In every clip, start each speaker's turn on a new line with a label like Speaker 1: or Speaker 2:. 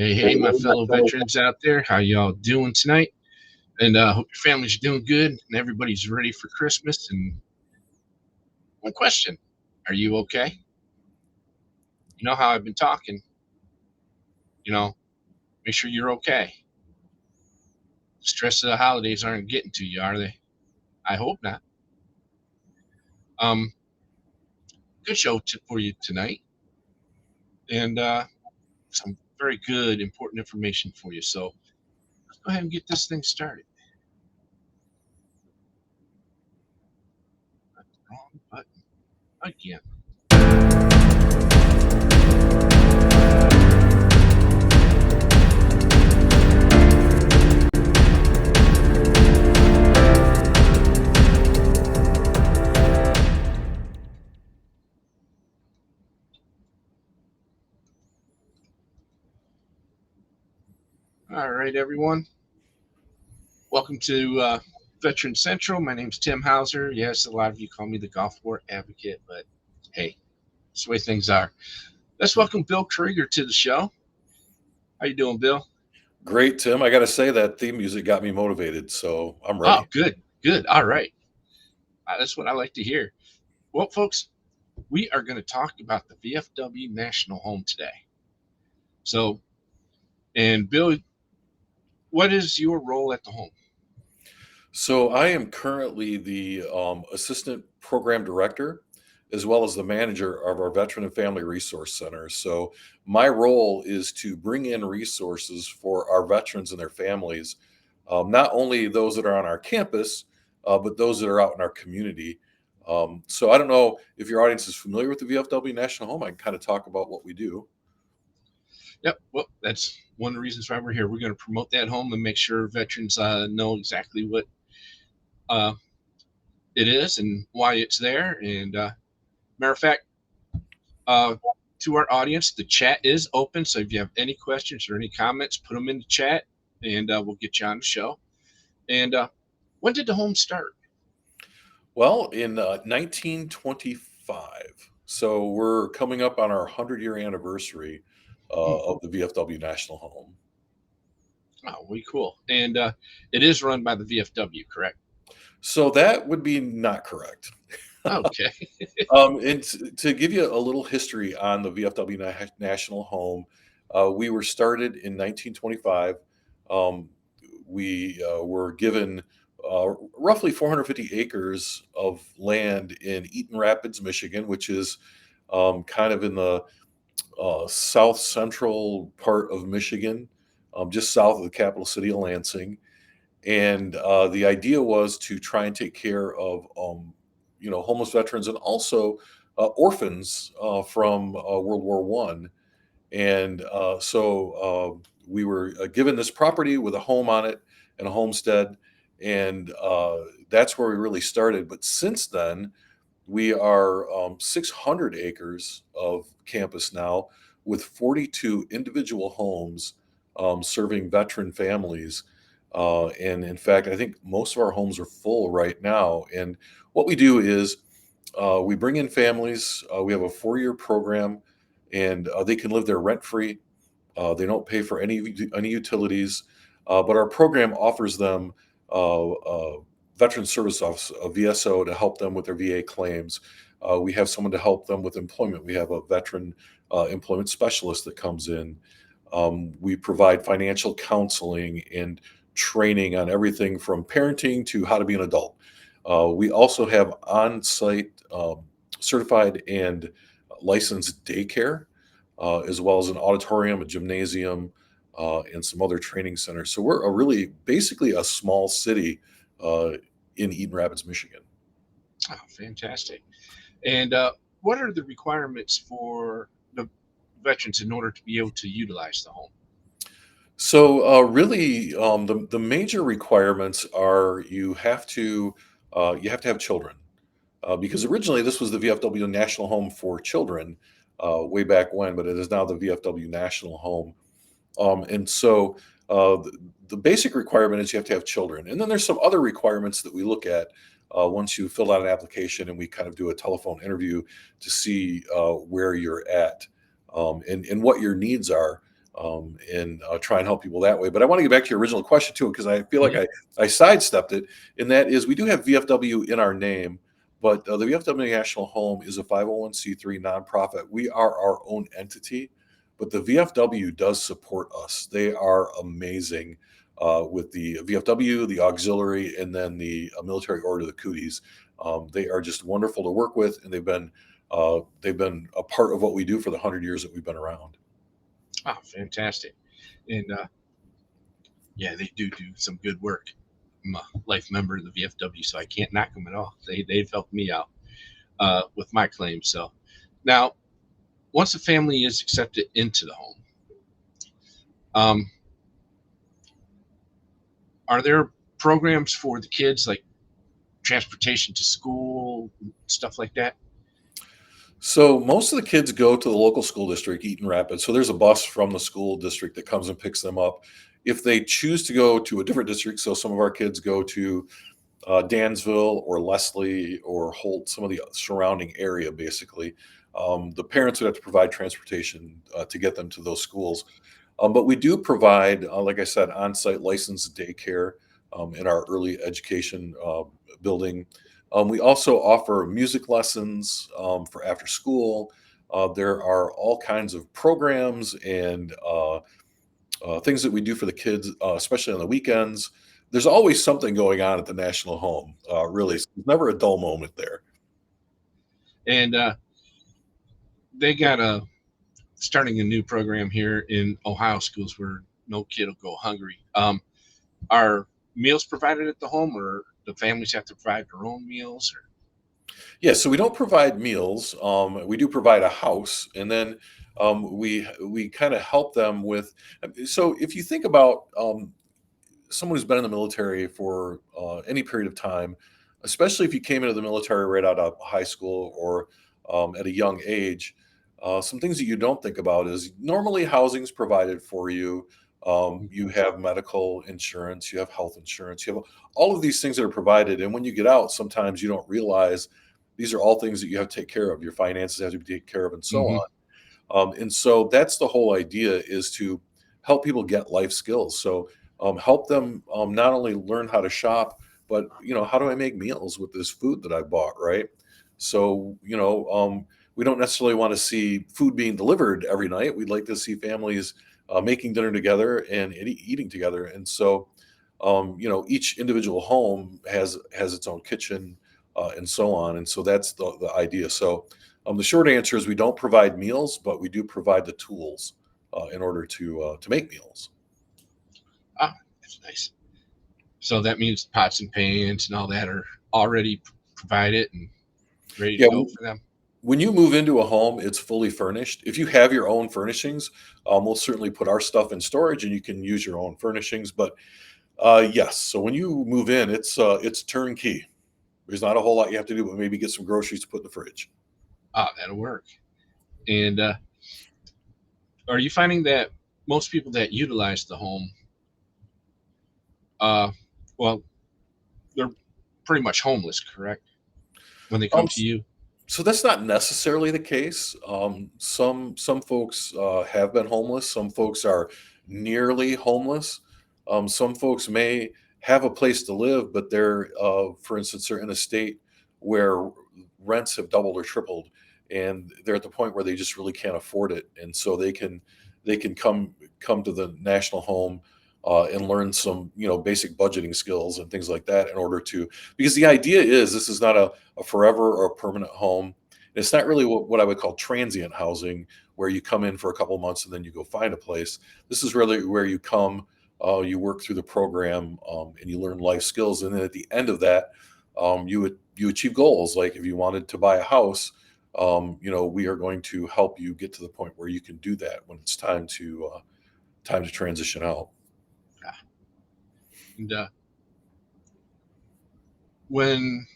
Speaker 1: Hey, my fellow veterans out there. How y'all doing tonight? And hope your families are doing good and everybody's ready for Christmas. And one question, are you okay? You know how I've been talking, you know, make sure you're okay. Stress of the holidays aren't getting to you, are they? I hope not. Um, Good show for you tonight. And some very good, important information for you. So let's go ahead and get this thing started. Wrong button again. All right, everyone. Welcome to Veteran Central. My name's Tim Hauser. Yes, a lot of you call me the Golf War Advocate, but hey, that's the way things are. Let's welcome Bill Krieger to the show. How you doing, Bill?
Speaker 2: Great, Tim. I got to say that theme music got me motivated, so I'm
Speaker 1: Oh,
Speaker 2: ready.
Speaker 1: good, good. All right. That's what I like to hear. Well, folks, we are going to talk about the VFW National Home today. So, and Bill, what is your role at the home?
Speaker 2: So I am currently the assistant program director as well as the manager of our Veteran and Family Resource Center. So my role is to bring in resources for our veterans and their families, not only those that are on our campus, but those that are out in our community. So I don't know if your audience is familiar with the VFW National Home. I can kind of talk about what we do.
Speaker 1: Yep. Well, that's one of the reasons why we're here. We're going to promote that home and make sure veterans know exactly what uh, it is and why it's there. And matter of fact, uh, to our audience, the chat is open. So if you have any questions or any comments, put them in the chat, and we'll get you on the show. And when did the home start?
Speaker 2: Well, in 1925. So we're coming up on our 100-year anniversary
Speaker 1: Hmm.
Speaker 2: of the VFW National Home.
Speaker 1: Oh, way cool. And it is run by the VFW, correct?
Speaker 2: So that would be not correct.
Speaker 1: Okay.
Speaker 2: And to give you a little history on the VFW National Home, we were started in 1925. Um, we were given roughly 450 acres of land in Eaton Rapids, Michigan, which is kind of in the south central part of Michigan, just south of the capital city of Lansing. And the idea was to try and take care of, homeless veterans and also orphans from World War One. And we were given this property with a home on it and a homestead, and that's where we really started. But since then, we are 600 acres of campus now with 42 individual homes serving veteran families. And in fact, I think most of our homes are full right now. And what we do is we bring in families. We have a 4-year program, and they can live there rent free. They don't pay for any utilities, but our program offers them Veteran Service Office, a VSO, to help them with their VA claims. We have someone to help them with employment. We have a veteran employment specialist that comes in. We provide financial counseling and training on everything from parenting to how to be an adult. We also have on-site certified and licensed daycare, as well as an auditorium, a gymnasium, and some other training centers. So we're basically a small city uh, in Eaton Rapids, Michigan.
Speaker 1: Oh, fantastic. And what are the requirements for the veterans in order to be able to utilize the home?
Speaker 2: So really, the major requirements are you have to have children, because originally this was the VFW National Home for Children way back when, but it is now the VFW National Home. And so the basic requirement is you have to have children. And then there's some other requirements that we look at once you fill out an application, and we kind of do a telephone interview to see where you're at, and what your needs are. and try and help people that way. But I want to get back to your original question too, because I feel like
Speaker 1: Mhm.
Speaker 2: I sidestepped it. And that is, we do have VFW in our name, but the VFW National Home is a 501c3 nonprofit. We are our own entity, but the VFW does support us. They are amazing with the VFW, the auxiliary, and then the military order, the cooties. They are just wonderful to work with, and they've been a part of what we do for the 100 years that we've been around.
Speaker 1: Oh, fantastic. And yeah, they do some good work. I'm a life member of the VFW, so I can't knock them at all. They've helped me out with my claim. So now, once a family is accepted into the home, um, are there programs for the kids like transportation to school, stuff like that?
Speaker 2: So most of the kids go to the local school district, Eaton Rapids. So there's a bus from the school district that comes and picks them up. If they choose to go to a different district, so some of our kids go to Dansville or Leslie or Holt, some of the surrounding area, basically, the parents would have to provide transportation to get them to those schools. But we do provide, like I said, on-site licensed daycare in our early education building. We also offer music lessons for after school. There are all kinds of programs and things that we do for the kids, especially on the weekends. There's always something going on at the National Home. Really, there's never a dull moment there.
Speaker 1: And they got a starting a new program here in Ohio schools where no kid will go hungry. Are meals provided at the home, or the families have to provide their own meals? Or
Speaker 2: Yeah, so we don't provide meals. We do provide a house, and then we kind of help them with. So if you think about someone who's been in the military for any period of time, especially if you came into the military right out of high school or at a young age, some things that you don't think about is normally housing is provided for you. You have medical insurance, you have health insurance, you have all of these things that are provided. And when you get out, sometimes you don't realize these are all things that you have to take care of. Your finances have to be taken care of, and so
Speaker 1: mm-hmm.
Speaker 2: on. And so that's the whole idea, is to help people get life skills. So help them not only learn how to shop, but how do I make meals with this food that I bought, right? So we don't necessarily want to see food being delivered every night. We'd like to see families making dinner together and eating together. And so each individual home has its own kitchen and so on. And so that's the idea. So the short answer is we don't provide meals, but we do provide the tools in order to make meals.
Speaker 1: Ah, that's nice. So that means pots and pans and all that are already provided and ready to
Speaker 2: Yeah,
Speaker 1: go for them.
Speaker 2: when you move into a home, it's fully furnished. If you have your own furnishings, we'll certainly put our stuff in storage, and you can use your own furnishings. But yes, so when you move in, it's turnkey. There's not a whole lot you have to do, but maybe get some groceries to put in the fridge.
Speaker 1: Ah, that'll work. And are you finding that most people that utilize the home, uh, well, they're pretty much homeless, correct? When they come
Speaker 2: Um,
Speaker 1: to you.
Speaker 2: So that's not necessarily the case. Some folks have been homeless. Some folks are nearly homeless. Some folks may have a place to live, but for instance, they're in a state where rents have doubled or tripled, and they're at the point where they just really can't afford it, and so they can come to the National Home and learn some basic budgeting skills and things like that in order to, because the idea is this is not a forever or a permanent home. It's not really what I would call transient housing, where you come in for a couple months and then you go find a place. This is really where you come, you work through the program, and you learn life skills. And then at the end of that, you achieve goals. Like if you wanted to buy a house, we are going to help you get to the point where you can do that when it's time to transition out.
Speaker 1: And when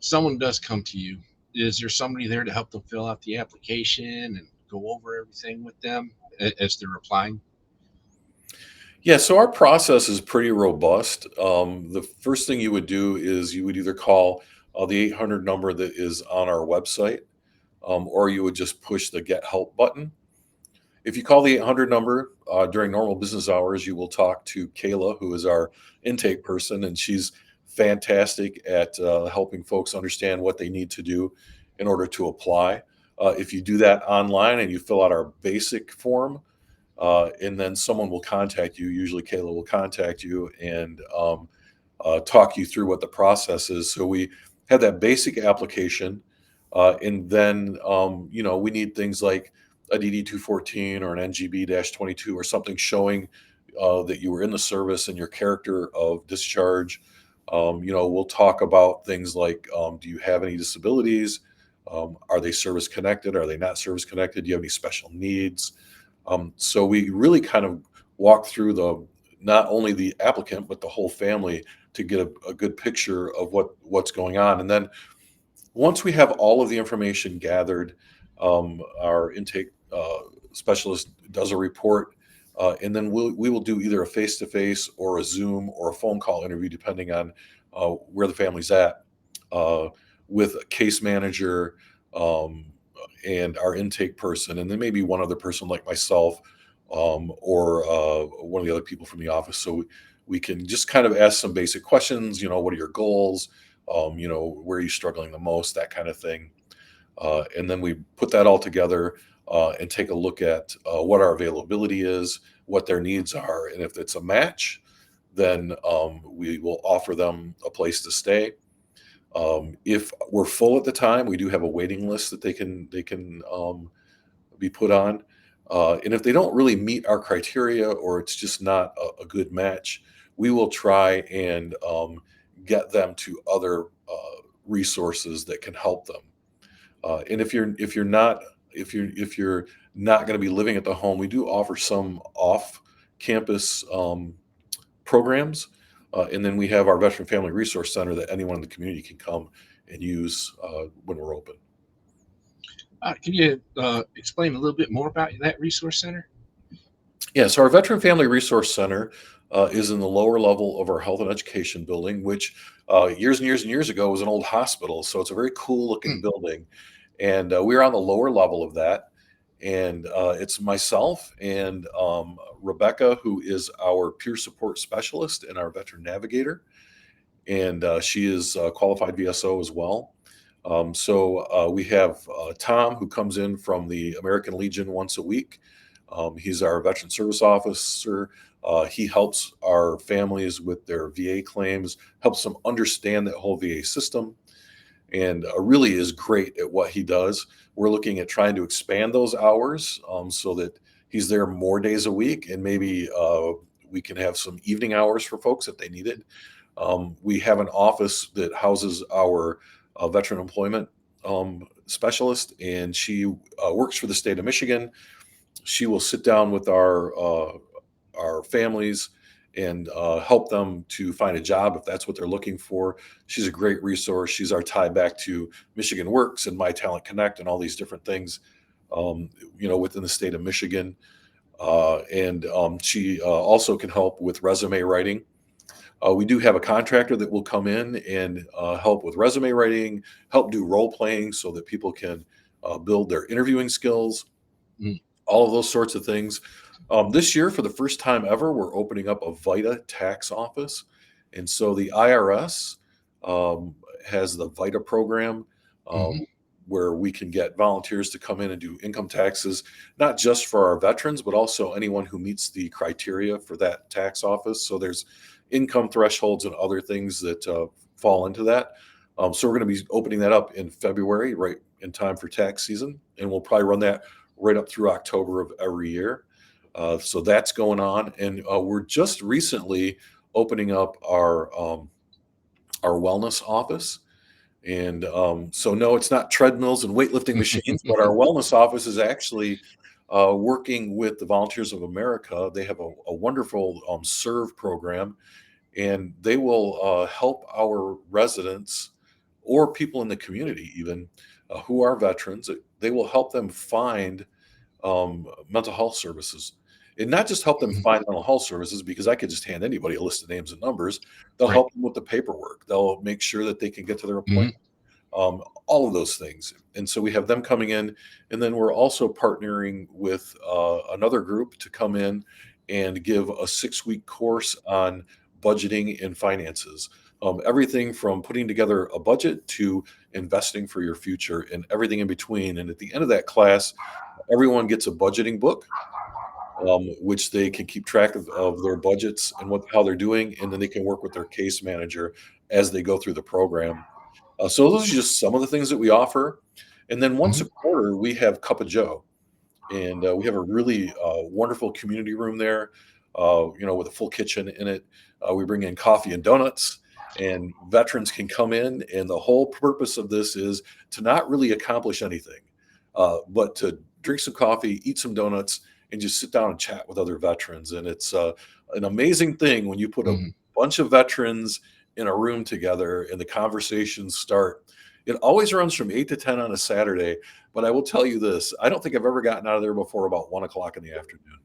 Speaker 1: someone does come to you, is there somebody there to help them fill out the application and go over everything with them as they're applying?
Speaker 2: Yeah, so our process is pretty robust. The first thing you would do is you would either call the 800 number that is on our website, or you would just push the Get Help button. If you call the 800 number during normal business hours, you will talk to Kayla, who is our intake person, and she's fantastic at helping folks understand what they need to do in order to apply. If you do that online and you fill out our basic form, and then someone will contact you, usually Kayla will contact you and talk you through what the process is. So we have that basic application, and then we need things like a DD 214 or an NGB 22 or something showing that you were in the service and your character of discharge. We'll talk about things like, do you have any disabilities? Are they service connected? Are they not service connected? Do you have any special needs? So we really kind of walk through the not only the applicant but the whole family to get a good picture of what's going on. And then once we have all of the information gathered, our intake specialist does a report, and then we will do either a face-to-face or a Zoom or a phone call interview, depending on where the family's at, uh, with a case manager um, and our intake person, and then maybe one other person like myself or one of the other people from the office. So we can just kind of ask some basic questions. What are your goals? Where are you struggling the most? That kind of thing. And then we put that all together and take a look at what our availability is, what their needs are, and if it's a match, then we will offer them a place to stay. If we're full at the time, we do have a waiting list that they can be put on. And if they don't really meet our criteria or it's just not a good match, we will try and get them to other resources that can help them. And if you're not going to be living at the home, we do offer some off-campus programs, and then we have our Veteran Family Resource Center that anyone in the community can come and use when we're open.
Speaker 1: Can you explain a little bit more about that resource center?
Speaker 2: Yeah, so our Veteran Family Resource Center is in the lower level of our health and education building, which years and years and years ago was an old hospital. So it's a very cool looking
Speaker 1: Mm,
Speaker 2: building. And we're on the lower level of that. And it's myself and Rebecca, who is our peer support specialist and our veteran navigator. And she is a qualified VSO as well. So we have Tom, who comes in from the American Legion once a week. He's our veteran service officer. He helps our families with their VA claims, helps them understand that whole VA system, and really is great at what he does. We're looking at trying to expand those hours so that he's there more days a week, and maybe we can have some evening hours for folks if they need it. We have an office that houses our veteran employment specialist, and she works for the state of Michigan. She will sit down with our families and help them to find a job if that's what they're looking for. She's a great resource. She's our tie back to Michigan Works and My Talent Connect and all these different things, within the state of Michigan. And she also can help with resume writing. We do have a contractor that will come in and help with resume writing, help do role playing so that people can build their interviewing skills,
Speaker 1: mm,
Speaker 2: all of those sorts of things. This year, for the first time ever, we're opening up a VITA tax office. And so the IRS has the VITA program
Speaker 1: mhm.
Speaker 2: where we can get volunteers to come in and do income taxes, not just for our veterans, but also anyone who meets the criteria for that tax office. So there's income thresholds and other things that fall into that. So we're going to be opening that up in February, right in time for tax season. And we'll probably run that right up through October of every year. So that's going on, and we're just recently opening up our wellness office. And so, no, it's not treadmills and weightlifting machines, but our wellness office is actually working with the Volunteers of America. They have a wonderful serve program, and they will help our residents or people in the community, even who are veterans. They will help them find mental health services, and not just help them
Speaker 1: Mhm.
Speaker 2: find mental health services because I could just hand anybody a list of names and numbers. They'll
Speaker 1: Right.
Speaker 2: help them with the paperwork. They'll make sure that they can get to their
Speaker 1: Mhm.
Speaker 2: appointment. all of those things. And so we have them coming in, and then we're also partnering with another group to come in and give a 6-week course on budgeting and finances. Everything from putting together a budget to investing for your future and everything in between. And at the end of that class, everyone gets a budgeting book, which they can keep track of their budgets and how they're doing, and then they can work with their case manager as they go through the program. So those are just some of the things that we offer. And then once
Speaker 1: Hmm.
Speaker 2: a quarter, we have Cup of Joe, and we have a really wonderful community room there, with a full kitchen in it. We bring in coffee and donuts, and veterans can come in. And the whole purpose of this is to not really accomplish anything, but to drink some coffee, eat some donuts, and just sit down and chat with other veterans. And it's an amazing thing when you put a
Speaker 1: Hmm.
Speaker 2: bunch of veterans in a room together and the conversations start. It always runs from 8 to 10 on a Saturday. But I will tell you this: I don't think I've ever gotten out of there before about 1 o'clock in the afternoon,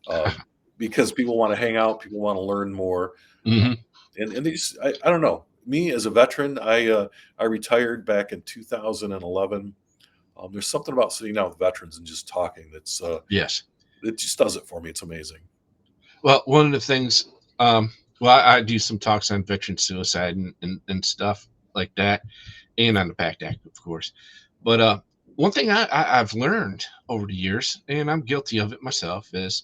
Speaker 2: uh, because people want to hang out, people want to learn more,
Speaker 1: Hmm.
Speaker 2: and they just I don't know. Me as a veteran, I retired back in 2011. There's something about sitting down with veterans and just talking that's
Speaker 1: Yes.
Speaker 2: it just does it for me. It's amazing.
Speaker 1: Well, one of the things, um, well, I do some talks on veteran suicide and stuff like that, and on the PACT Act, of course. But one thing I've learned over the years, and I'm guilty of it myself, is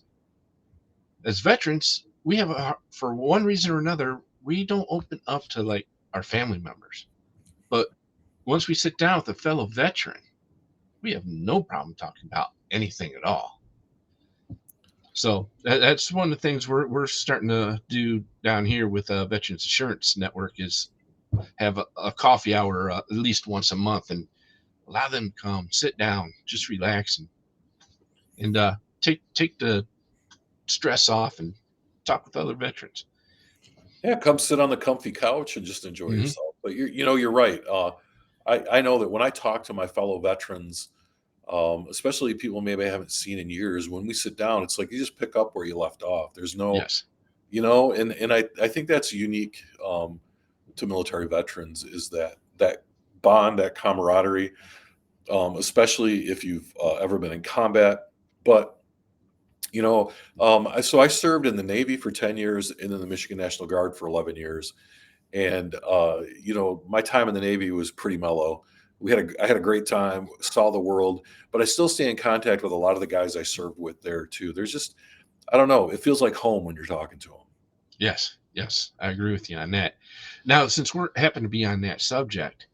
Speaker 1: as veterans, we have for one reason or another, we don't open up to like our family members. But once we sit down with a fellow veteran, we have no problem talking about anything at all. So that's one of the things we're starting to do down here with Veterans Insurance Network is have a coffee hour at least once a month and allow them to come, sit down, just relax and take the stress off and talk with other veterans.
Speaker 2: Yeah, come sit on the comfy couch and just enjoy
Speaker 1: Hmm.
Speaker 2: yourself. But you're right. I know that when I talk to my fellow veterans, especially people maybe I haven't seen in years, when we sit down, it's like you just pick up where you left off. There's no,
Speaker 1: Yes.
Speaker 2: and I think that's unique to military veterans is that bond, that camaraderie, especially if you've ever been in combat. But so I served in the Navy for 10 years and in the Michigan National Guard for 11 years. And my time in the Navy was pretty mellow. I had a great time, saw the world, but I still stay in contact with a lot of the guys I served with there too. There's just, I don't know, it feels like home when you're talking to them.
Speaker 1: Yes. Yes. I agree with you on that. Now, since we're happen to be on that subject,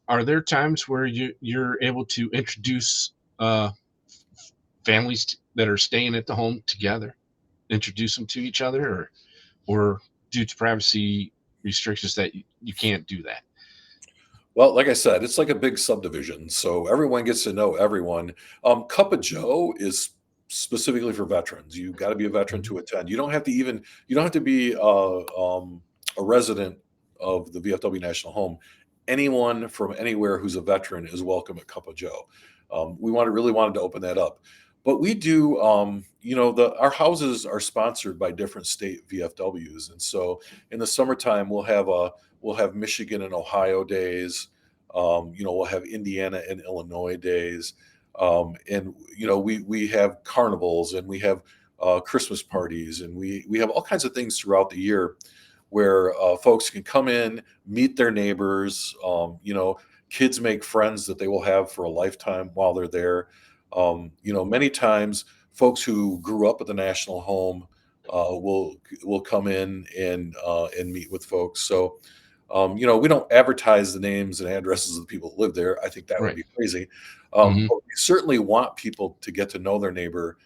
Speaker 1: are there times where you're able to introduce families that are staying at the home together, introduce them to each other, or due to privacy restrictions that you can't do that?
Speaker 2: Well, like I said, it's like a big subdivision, so everyone gets to know everyone. Cup of Joe is specifically for veterans. You got to be a veteran
Speaker 1: Mhm.
Speaker 2: to attend. You don't have to be a resident of the VFW National Home. Anyone from anywhere who's a veteran is welcome at Cup of Joe. Really wanted to open that up, but we do. Our houses are sponsored by different state VFWs, and so in the summertime we'll have Michigan and Ohio days. We'll have Indiana and Illinois days, and we have carnivals and we have Christmas parties, and we have all kinds of things throughout the year where folks can come in, meet their neighbors. Kids make friends that they will have for a lifetime while they're there. Many times folks who grew up at the National Home will come in and meet with folks. So we don't advertise the names and addresses of the people that live there. I think that would
Speaker 1: Right.
Speaker 2: be crazy.
Speaker 1: Hmm.
Speaker 2: But we certainly want people to get to know their neighbor,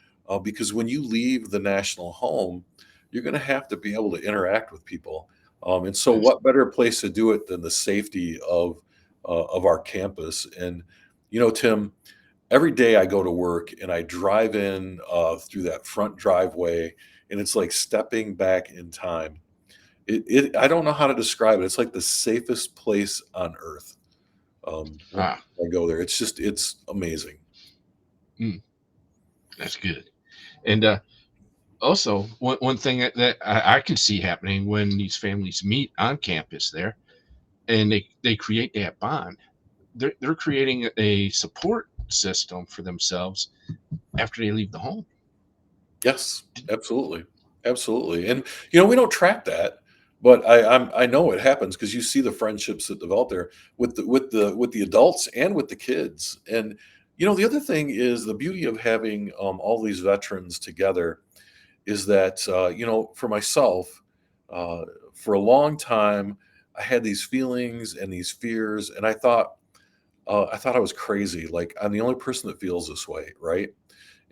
Speaker 2: because when you leave the national home, you're going to have to be able to interact with people. And so,
Speaker 1: Yes.
Speaker 2: what better place to do it than the safety of our campus? And Tim, every day I go to work and I drive in through that front driveway, and it's like stepping back in time. I don't know how to describe it. It's like the safest place on earth. When
Speaker 1: Ah,
Speaker 2: I go there, it's amazing.
Speaker 1: mm, that's good. And also, one thing that I can see happening when these families meet on campus there and they create that bond. They're creating a support system for themselves after they leave the home.
Speaker 2: Yes, absolutely, absolutely, and, we don't track that, but I know it happens because you see the friendships that develop there with the adults and with the kids, and, the other thing is the beauty of having, all these veterans together is that, for myself, uh, for a long time, I had these feelings and these fears, and I thought I was crazy, like, I'm the only person that feels this way, right?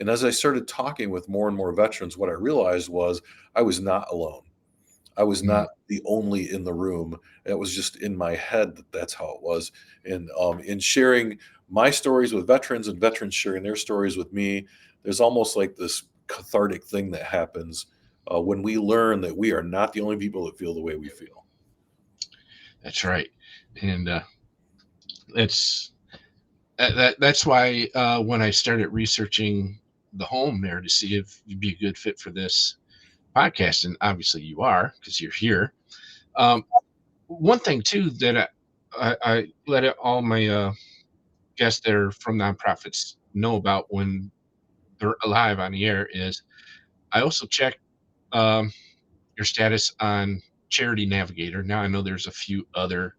Speaker 2: And as I started talking with more and more veterans, what I realized was I was not alone. I was
Speaker 1: Mm,
Speaker 2: not the only in the room. It was just in my head that that's how it was. And in sharing my stories with veterans and veterans sharing their stories with me, there's almost like this cathartic thing that happens when we learn that we are not the only people that feel the way we feel.
Speaker 1: that's right, and that's that's why when I started researching the home there to see if you'd be a good fit for this podcast, and obviously you are because you're here. Um, One thing too that I let all my guests that are from nonprofits know about when they're alive on the air is I also check um, your status on Charity Navigator. Now I know there's a few other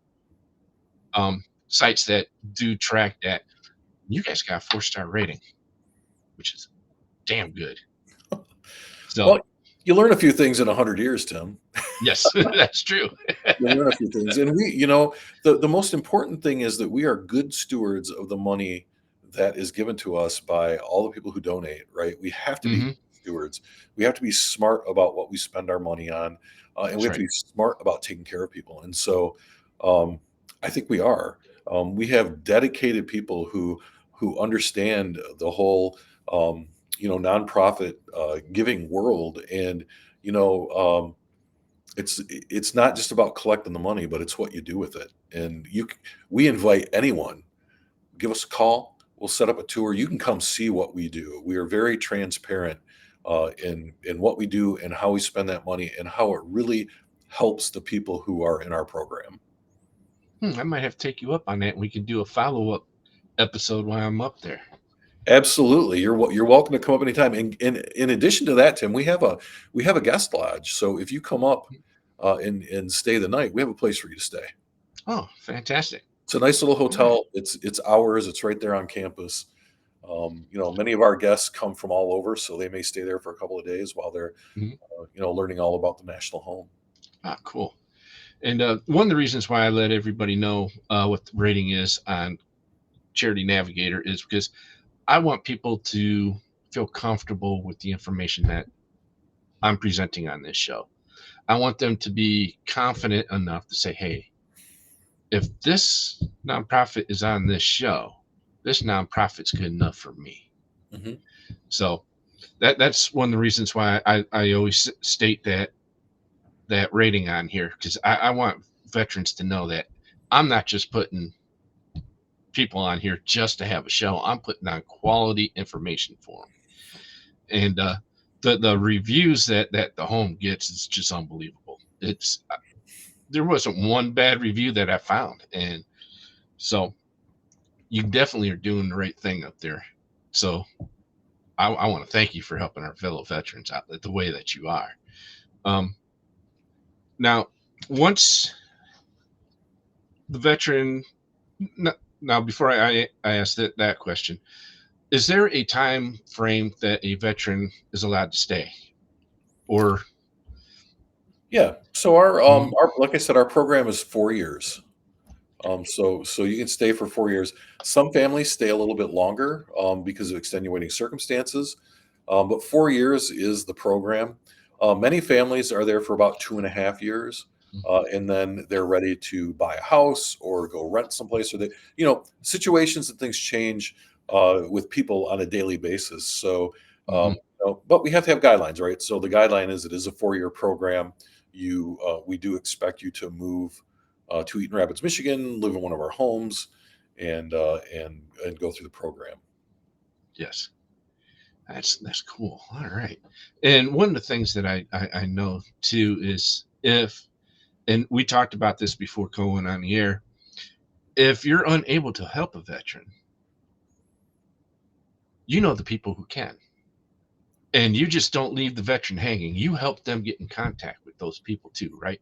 Speaker 1: sites that do track that. You guys got a 4-star rating, which is damn good. So
Speaker 2: Well, you learn a few things in 100 years, Tim.
Speaker 1: yes, that's true.
Speaker 2: You learn a few things, and the most important thing is that we are good stewards of the money that is given to us by all the people who donate, right? We have to be
Speaker 1: Hmm.
Speaker 2: good stewards. We have to be smart about what we spend our money on, and we
Speaker 1: That's
Speaker 2: have to
Speaker 1: right.
Speaker 2: be smart about taking care of people. And so, um, I think we are. We have dedicated people who understand the whole, nonprofit giving world, and you know. It's not just about collecting the money, but it's what you do with it. And we invite anyone. Give us a call. We'll set up a tour. You can come see what we do. We are very transparent in what we do and how we spend that money and how it really helps the people who are in our program.
Speaker 1: I might have to take you up on that. And we can do a follow-up episode while I'm up there.
Speaker 2: Absolutely, you're welcome to come up anytime. And in addition to that, Tim, we have a guest lodge. So if you come up and stay the night, we have a place for you to stay.
Speaker 1: Oh, fantastic.
Speaker 2: It's a nice little
Speaker 1: All right.
Speaker 2: hotel. It's ours. It's right there on campus. Many of our guests come from all over, so they may stay there for a couple of days while they're,
Speaker 1: Mhm.
Speaker 2: learning all about the national home.
Speaker 1: Ah, cool. And one of the reasons why I let everybody know what the rating is on Charity Navigator is because I want people to feel comfortable with the information that I'm presenting on this show. I want them to be confident enough to say, hey, if this nonprofit is on this show, this nonprofit's good enough for me.
Speaker 2: Hmm.
Speaker 1: So that's one of the reasons why I always state that rating on here because I want veterans to know that I'm not just putting people on here just to have a show. I'm putting on quality information for them, and the reviews that the home gets is just unbelievable. It's there wasn't one bad review that I found, and so you definitely are doing the right thing up there. So I want to thank you for helping our fellow veterans out the way that you are. Um, Now, once the veteran, now before I ask that question, is there a time frame that a veteran is allowed to stay? Or,
Speaker 2: Yeah. So our
Speaker 1: mhm,
Speaker 2: our like I said, our program is 4 years. So you can stay for 4 years. Some families stay a little bit longer because of extenuating circumstances, but 4 years is the program. Many families are there for about 2.5 years, and then they're ready to buy a house or go rent someplace. Or situations and things change with people on a daily basis. So,
Speaker 1: mhm,
Speaker 2: but we have to have guidelines, right? So the guideline is it is a 4-year program. We do expect you to move to Eaton Rapids, Michigan, live in one of our homes, and go through the program.
Speaker 1: yes, that's cool. All right. And one of the things that I know too is if And we talked about this before going on the air. If you're unable to help a veteran, you know the people who can. And you just don't leave the veteran hanging. You help them get in contact with those people too, right?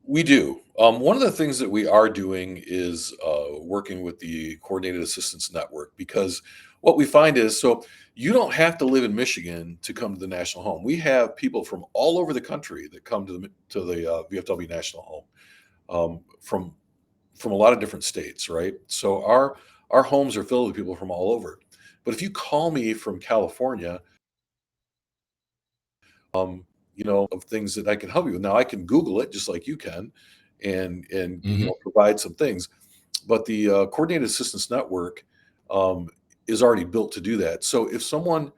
Speaker 2: We do. One of the things that we are doing is working with the Coordinated Assistance Network, because what we find is, so you don't have to live in Michigan to come to the National Home. We have people from all over the country that come to the VFW National Home, from a lot of different states, right? So our homes are filled with people from all over. But if you call me from California, um, of things that I can help you with. Now I can Google it just like you can, and
Speaker 1: Hmm.
Speaker 2: provide some things. But the Coordinated Assistance Network um, is already built to do that. So if someone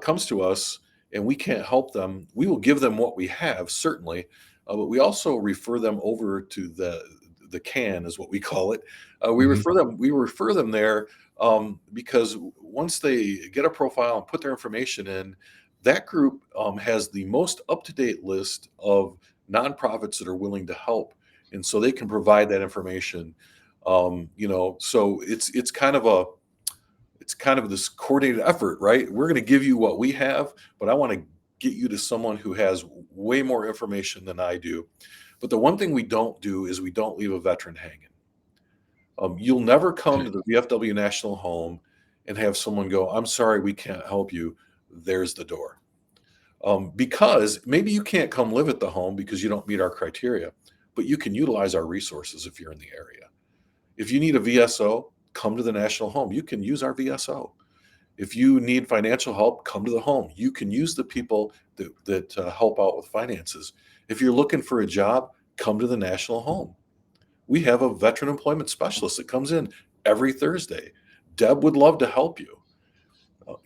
Speaker 2: comes to us and we can't help them, we will give them what we have, certainly, but we also refer them over to the can, is what we call it.
Speaker 1: Hmm.
Speaker 2: We refer them there because once they get a profile and put their information in, that group has the most up to date list of nonprofits that are willing to help, and so they can provide that information. So it's kind of this coordinated effort, right? We're going to give you what we have, but I want to get you to someone who has way more information than I do. But the one thing we don't do is we don't leave a veteran hanging. You'll never come to
Speaker 1: Good.
Speaker 2: the VFW National Home and have someone go, "I'm sorry, we can't help you. There's the door." Because maybe you can't come live at the home because you don't meet our criteria, but you can utilize our resources if you're in the area. If you need a VSO, come to the National Home. You can use our VSO. If you need financial help, come to the home. You can use the people that help out with finances. If you're looking for a job, come to the National Home. We have a veteran employment specialist that comes in every Thursday. Deb would love to help you.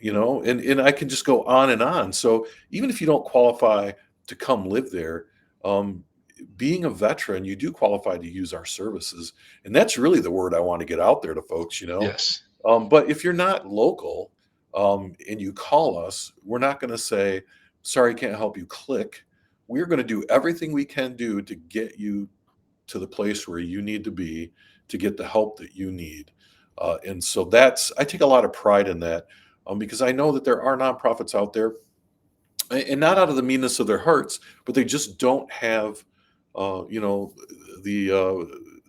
Speaker 2: And I can just go on and on. So even if you don't qualify to come live there, um, being a veteran, you do qualify to use our services, and that's really the word I want to get out there to folks.
Speaker 1: Yes.
Speaker 2: But if you're not local, and you call us, we're not going to say, "Sorry, can't help you." Click. We're going to do everything we can do to get you to the place where you need to be to get the help that you need. And so I take a lot of pride in that, because I know that there are nonprofits out there, and not out of the meanness of their hearts, but they just don't have, uh, you know, the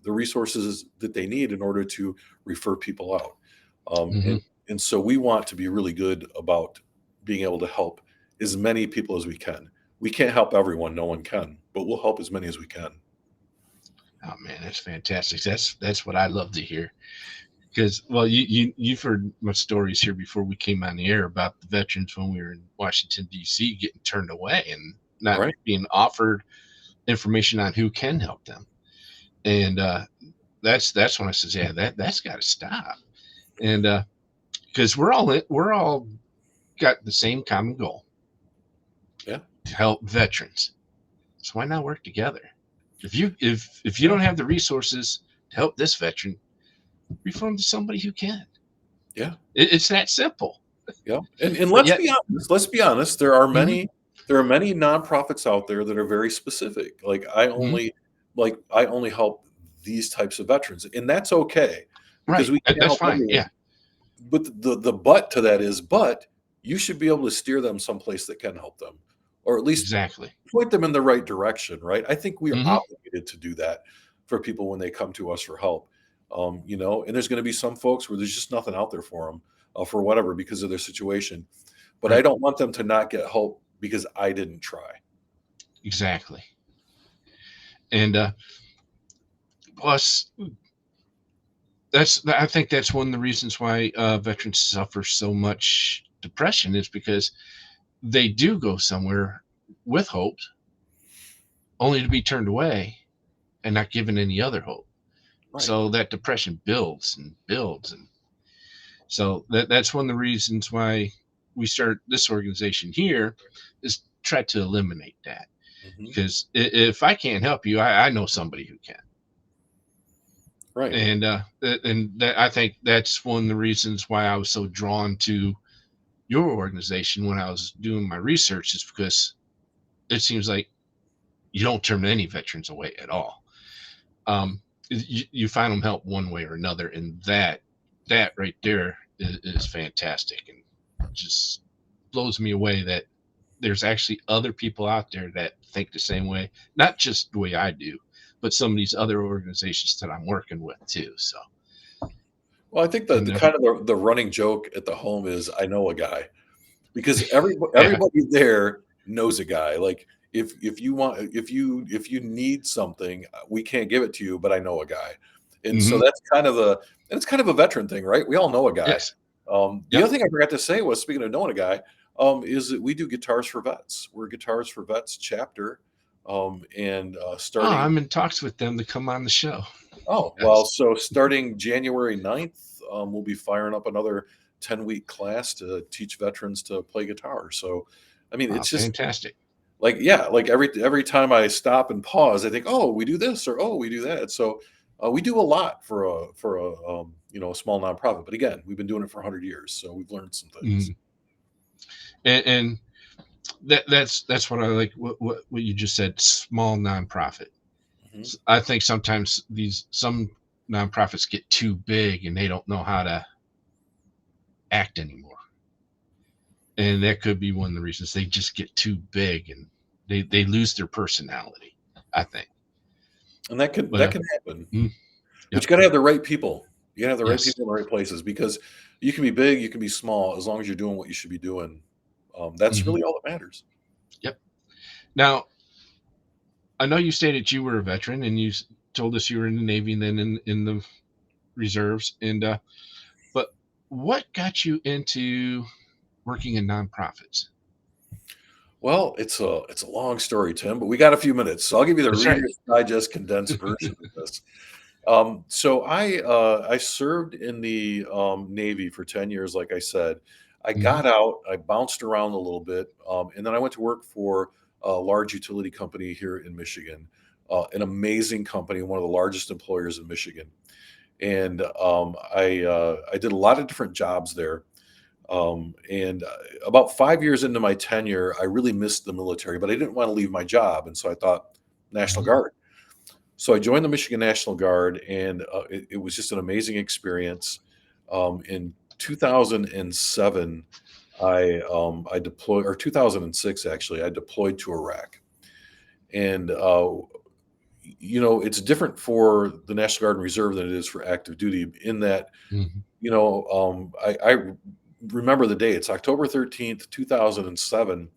Speaker 2: the resources that they need in order to refer people out. Um,
Speaker 1: Hmm.
Speaker 2: and and so we want to be really good about being able to help as many people as we can. We can't help everyone; no one can, but we'll help as many as we can.
Speaker 1: Oh man, that's fantastic. That's what I love to hear. Because well, you've heard my stories here before we came on the air about the veterans when we were in Washington D.C. getting turned away and not
Speaker 2: Right?
Speaker 1: being offered information on who can help them. And that's when I says, yeah, that's got to stop. And because we're all got the same common goal
Speaker 2: Yeah.
Speaker 1: to help veterans. So why not work together? If you
Speaker 2: Yeah.
Speaker 1: don't have the resources to help this veteran, refer them to somebody who can.
Speaker 2: Yeah.
Speaker 1: It's that simple.
Speaker 2: Yeah, and
Speaker 1: But
Speaker 2: let's
Speaker 1: yet,
Speaker 2: be honest. Let's be honest.
Speaker 1: mm-hmm,
Speaker 2: There are many nonprofits out there that are very specific.
Speaker 1: mm-hmm,
Speaker 2: Like I only help these types of veterans, and that's okay because
Speaker 1: right,
Speaker 2: we can't
Speaker 1: that's
Speaker 2: help
Speaker 1: fine.
Speaker 2: everyone.
Speaker 1: Yeah,
Speaker 2: But the but to that is, but you should be able to steer them someplace that can help them, or at least
Speaker 1: exactly.
Speaker 2: point them in the right direction. Right? I think we are
Speaker 1: Mm-hmm,
Speaker 2: obligated to do that for people when they come to us for help. And there's going to be some folks where there's just nothing out there for them, for whatever, because of their situation, but I
Speaker 1: right,
Speaker 2: don't want them to not get help because I didn't try.
Speaker 1: exactly. And plus, I think that's one of the reasons why veterans suffer so much depression is because they do go somewhere with hope, only to be turned away and not given any other hope.
Speaker 2: Right.
Speaker 1: So that depression builds and builds, and so that's one of the reasons why we started this organization here is try to eliminate that.
Speaker 2: Hmm.
Speaker 1: Because if I can't help you, I know somebody who can.
Speaker 2: Right.
Speaker 1: And I think that's one of the reasons why I was so drawn to your organization when I was doing my research is because it seems like you don't turn any veterans away at all. You find them help one way or another, and that right there is fantastic, and just blows me away that there's actually other people out there that think the same way, not just the way I do, but some of these other organizations that I'm working with too. So,
Speaker 2: Well, I think
Speaker 1: and
Speaker 2: the kind of the running joke at the home is I know a guy because
Speaker 1: yeah,
Speaker 2: everybody there knows a guy. Like if you want if you need something, we can't give it to you, but I know a guy. And so
Speaker 1: hmm,
Speaker 2: that's kind of a and it's kind of a veteran thing, right? We all know a guy.
Speaker 1: yes,
Speaker 2: The
Speaker 1: yep.
Speaker 2: other thing I forgot to say was speaking of knowing a guy, is that we do Guitars for Vets. We're a Guitars for Vets chapter. And
Speaker 1: Oh,
Speaker 2: starting
Speaker 1: I'm in talks with them to come on the show.
Speaker 2: Oh, well,
Speaker 1: Yes.
Speaker 2: so starting January 9th, we'll be firing up another 10-week class to teach veterans to play guitar. So, I mean,
Speaker 1: Wow,
Speaker 2: it's just
Speaker 1: fantastic.
Speaker 2: like, yeah, like every time I stop and pause, I think, oh, we do this or oh, we do that. So, we do a lot for a a small nonprofit. But again, we've been doing it for 100 years, so we've learned some things.
Speaker 1: Mm. And that's what I like. What you just said, small nonprofit.
Speaker 2: Mhm.
Speaker 1: I think sometimes these some nonprofits get too big and they don't know how to act anymore, and that could be one of the reasons they just get too big and they lose their personality, I think.
Speaker 2: And
Speaker 1: But
Speaker 2: that can happen.
Speaker 1: mm,
Speaker 2: But
Speaker 1: yep,
Speaker 2: you got to have the right people. You got to have the right
Speaker 1: yes,
Speaker 2: people in the right places because you can be big, you can be small, as long as you're doing what you should be doing. That's
Speaker 1: hmm,
Speaker 2: really all that matters.
Speaker 1: yep. Now I know you stated you were a veteran, and told us you were in the Navy and then in the reserves. And but what got you into working in nonprofits?
Speaker 2: Well, it's a long story, Tim, but we got a few minutes, so I'll give you the
Speaker 1: That's right.
Speaker 2: Reader's Digest condensed version of this. So I served in the Navy for 10 years, like I said. I
Speaker 1: Hmm.
Speaker 2: got out, I bounced around a little bit, and then I went to work for a large utility company here in Michigan, an amazing company, one of the largest employers in Michigan. And I did a lot of different jobs there. And about 5 years into my tenure, I really missed the military, but I didn't want to leave my job, and so I thought National
Speaker 1: Hmm.
Speaker 2: Guard. So I joined the Michigan National Guard, and it was just an amazing experience. In 2007, I deployed, or 2006 actually, I deployed to Iraq, and it's different for the National Guard and Reserve than it is for active duty in that
Speaker 1: Hmm.
Speaker 2: I remember the day. It's October 13th, 2007.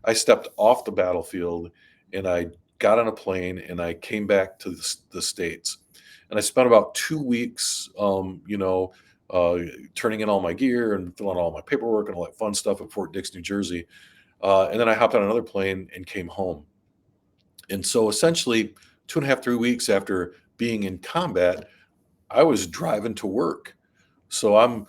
Speaker 2: I stepped off the battlefield and I got on a plane and I came back to the States. And I spent about 2 weeks, turning in all my gear and filling out all my paperwork and all that fun stuff at Fort Dix, New Jersey. And then I hopped on another plane and came home. And so essentially, 2.5, 3 weeks after being in combat, I was driving to work. So I'm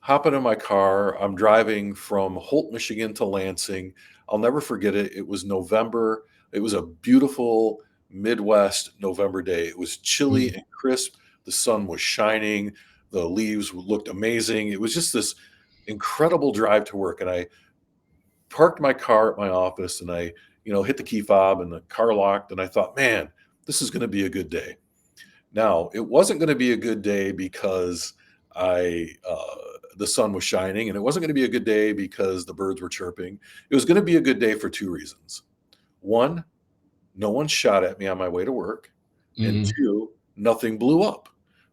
Speaker 2: hopping in my car. I'm driving from Holt, Michigan to Lansing. I'll never forget it. It was November. It was a beautiful Midwest November day. It was chilly
Speaker 1: Hmm.
Speaker 2: and crisp. The sun was shining. The leaves looked amazing. It was just this incredible drive to work. And I parked my car at my office and I, hit the key fob and the car locked. And I thought, man, this is going to be a good day. Now, it wasn't going to be a good day because the sun was shining, and it wasn't going to be a good day because the birds were chirping. It was going to be a good day for two reasons. One, no one shot at me on my way to work, and
Speaker 1: Hmm.
Speaker 2: two, nothing blew up.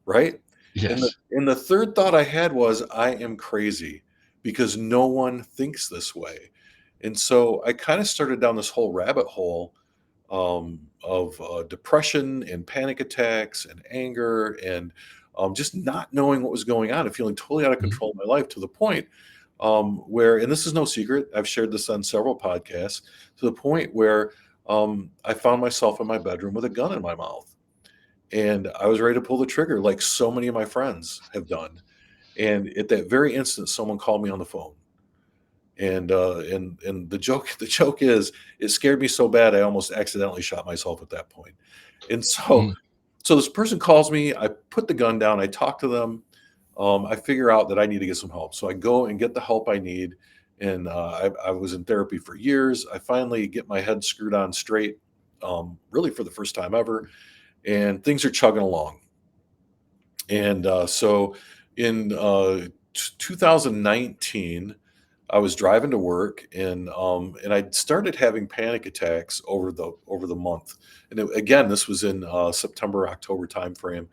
Speaker 2: Right.
Speaker 1: Yes.
Speaker 2: And the third thought I had was, I am crazy because no one thinks this way. And so I kind of started down this whole rabbit hole of depression and panic attacks and anger and just not knowing what was going on and feeling totally out of
Speaker 1: Hmm.
Speaker 2: control of my life to the point where, and this is no secret, I've shared this on several podcasts, to the point where I found myself in my bedroom with a gun in my mouth. And I was ready to pull the trigger like so many of my friends have done. And at that very instant, someone called me on the phone. And the joke the joke is it scared me so bad I almost accidentally shot myself at that point. And
Speaker 1: Hmm.
Speaker 2: so this person calls me, I put the gun down, I talk to them, I figure out that I need to get some help. So I go and get the help I need. And I was in therapy for years. I finally get my head screwed on straight. really for the first time ever, and things are chugging along. And so in 2019, I was driving to work, and I started having panic attacks over the month. And again, this was in September, October timeframe,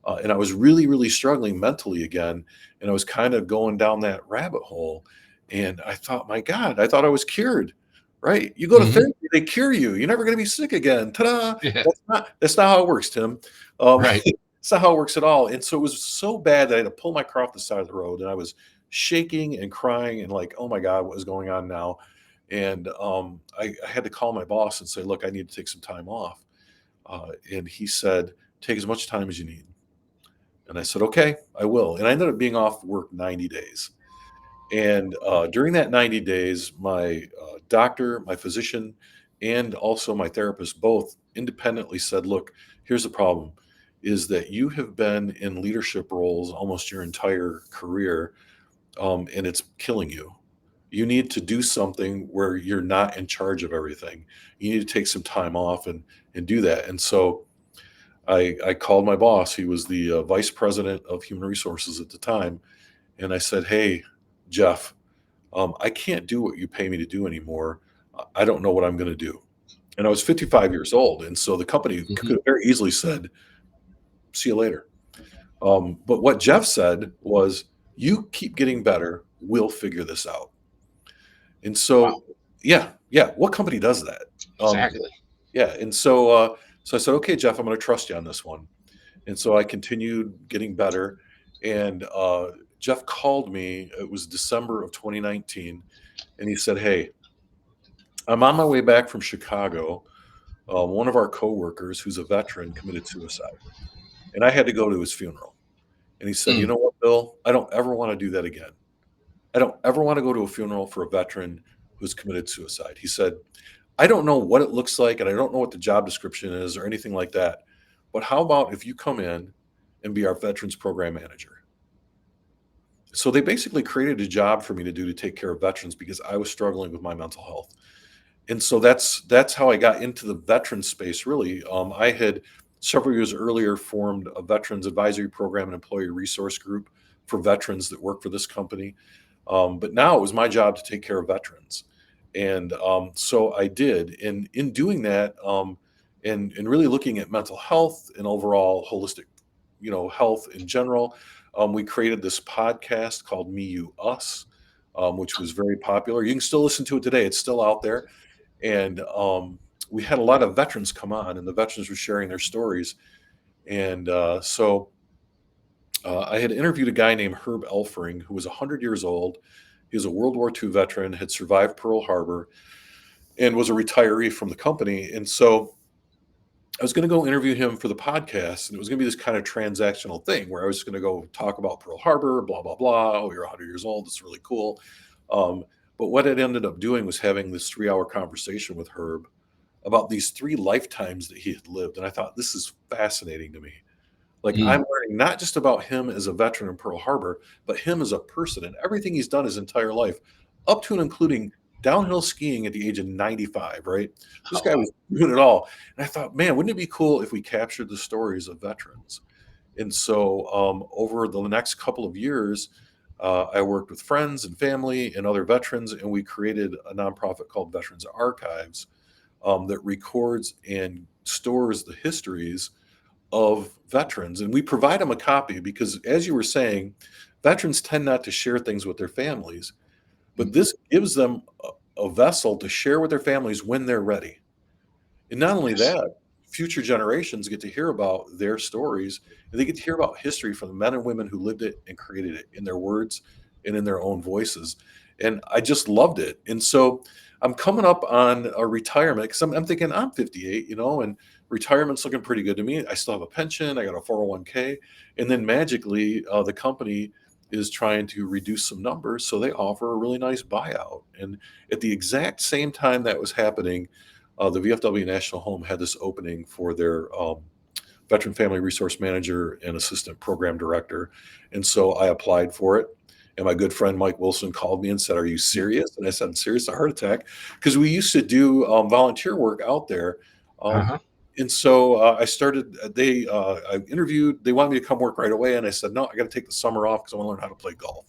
Speaker 2: and I was really struggling mentally again. And I was kind of going down that rabbit hole. And I thought, my God, I thought I was cured. Right? You go to
Speaker 1: Hmm.
Speaker 2: therapy, they cure you. You're never going to be sick again. Ta-da!
Speaker 1: Yeah.
Speaker 2: That's not how it works, Tim.
Speaker 1: Right.
Speaker 2: It's not how it works at all. And so it was so bad that I had to pull my car off the side of the road, and I was shaking and crying and like, oh my God, what is going on now? And I had to call my boss and say, look, I need to take some time off. And he said, take as much time as you need. And I said, okay, I will. And I ended up being off work 90 days. And during that 90 days, my doctor, my physician, and also my therapist both independently said, look, here's the problem is that you have been in leadership roles almost your entire career, and it's killing you. You need to do something where you're not in charge of everything. You need to take some time off and do that. And so I called my boss. He was the vice president of human resources at the time. And I said, hey, Jeff, I can't do what you pay me to do anymore. I don't know what I'm going to do. And I was 55 years old. And so the company
Speaker 1: Hmm.
Speaker 2: could have very easily said, see you later. But what Jeff said was, you keep getting better. We'll figure this out. And
Speaker 1: Wow.
Speaker 2: so, yeah. What company does that? Um,
Speaker 1: Exactly.
Speaker 2: yeah. And so I said, okay, Jeff, I'm going to trust you on this one. And so I continued getting better. And Jeff called me. It was December of 2019. And he said, hey, I'm on my way back from Chicago. One of our coworkers, who's a veteran, committed suicide, and I had to go to his funeral. And he said, you
Speaker 1: Mm.
Speaker 2: know what, Bill? I don't ever want to do that again. I don't ever want to go to a funeral for a veteran who's committed suicide. He said, I don't know what it looks like, and I don't know what the job description is or anything like that. But how about if you come in and be our veterans program manager? So they basically created a job for me to do to take care of veterans because I was struggling with my mental health. And so that's how I got into the veteran space. Really, I had several years earlier formed a veterans advisory program and employee resource group for veterans that work for this company. But now it was my job to take care of veterans, and so I did. And in doing that, and really looking at mental health and overall holistic, health in general, we created this podcast called Me You Us, which was very popular. You can still listen to it today; it's still out there. And we had a lot of veterans come on, and the veterans were sharing their stories. And I had interviewed a guy named Herb Elfring, who was 100 years old. He was a World War II veteran, had survived Pearl Harbor, and was a retiree from the company. And so I was going to go interview him for the podcast, and it was going to be this kind of transactional thing where I was going to go talk about Pearl Harbor, blah, blah, blah. Oh, you're 100 years old. It's really cool. Um, but what it ended up doing was having this 3 hour conversation with Herb about these 3 lifetimes that he had lived. And I thought, this is fascinating to me. Like,
Speaker 1: Mm.
Speaker 2: I'm learning not just about him as a veteran in Pearl Harbor, but him as a person and everything he's done his entire life, up to and including downhill skiing at the age of 95, right? This
Speaker 1: Oh,
Speaker 2: guy
Speaker 1: wow.
Speaker 2: was doing it all. And I thought, man, wouldn't it be cool if we captured the stories of veterans? And so over the next couple of years, I worked with friends and family and other veterans, and we created a nonprofit called Veterans Archives that records and stores the histories of veterans. And we provide them a copy because, as you were saying, veterans tend not to share things with their families, but
Speaker 1: Mhm.
Speaker 2: this gives them a vessel to share with their families when they're ready. And not only
Speaker 1: Yes.
Speaker 2: that, future generations get to hear about their stories, and they get to hear about history from the men and women who lived it and created it in their words and in their own voices. And I just loved it. And so I'm coming up on a retirement because I'm thinking I'm 58, and retirement's looking pretty good to me. I still have a pension, I got a 401k. And then magically, the company is trying to reduce some numbers. So they offer a really nice buyout. And at the exact same time that was happening, the VFW National Home had this opening for their veteran family resource manager and assistant program director. And so I applied for it. And my good friend Mike Wilson called me and said, are you serious? And I said, I'm serious, a heart attack. Because we used to do volunteer work out there. Um,
Speaker 1: Uh-huh.
Speaker 2: and so I started. I interviewed. They wanted me to come work right away, and I said, no, I got to take the summer off because I want to learn how to play golf.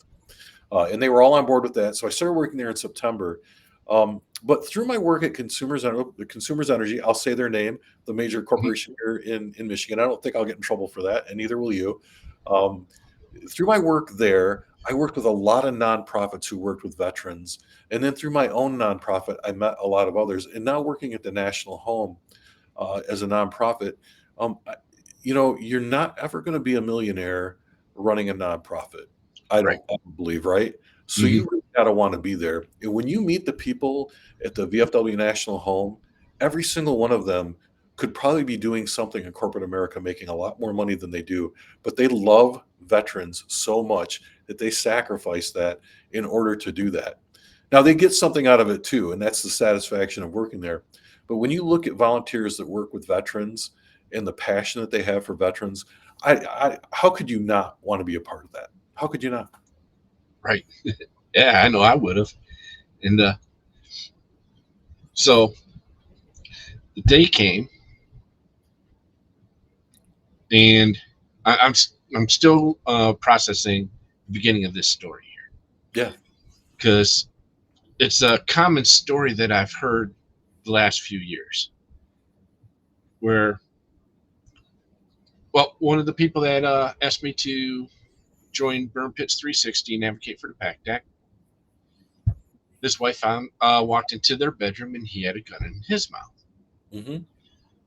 Speaker 2: And they were all on board with that. So I started working there in September. But through my work at Consumers Energy, I'll say their name, the major
Speaker 1: Mhm.
Speaker 2: corporation here in Michigan. I don't think I'll get in trouble for that, and neither will you. Um, Through my work there, I worked with a lot of nonprofits who worked with veterans. And then through my own nonprofit, I met a lot of others. And now working at the National Home as a nonprofit, um, I- you're not ever going to be a millionaire running a nonprofit.
Speaker 1: Right.
Speaker 2: I don't believe, right? So
Speaker 1: Mhm.
Speaker 2: you really got to want to be there. And when you meet the people at the VFW National Home, every single one of them could probably be doing something in corporate America, making a lot more money than they do, but they love veterans so much that they sacrifice that in order to do that. Now they get something out of it too, and that's the satisfaction of working there. But when you look at volunteers that work with veterans and the passion that they have for veterans, how could you not want to be a part of that? How could you not?
Speaker 1: Right. Yeah, I know I would have. And so the day came, and I'm still processing the beginning of this story here
Speaker 2: Yeah.
Speaker 1: because it's a common story that I've heard the last few years. Where, well, one of the people that asked me to join Burn Pits 360 and advocate for the PACT Act, his wife found walked into their bedroom and he had a gun in his mouth.
Speaker 2: Hmm.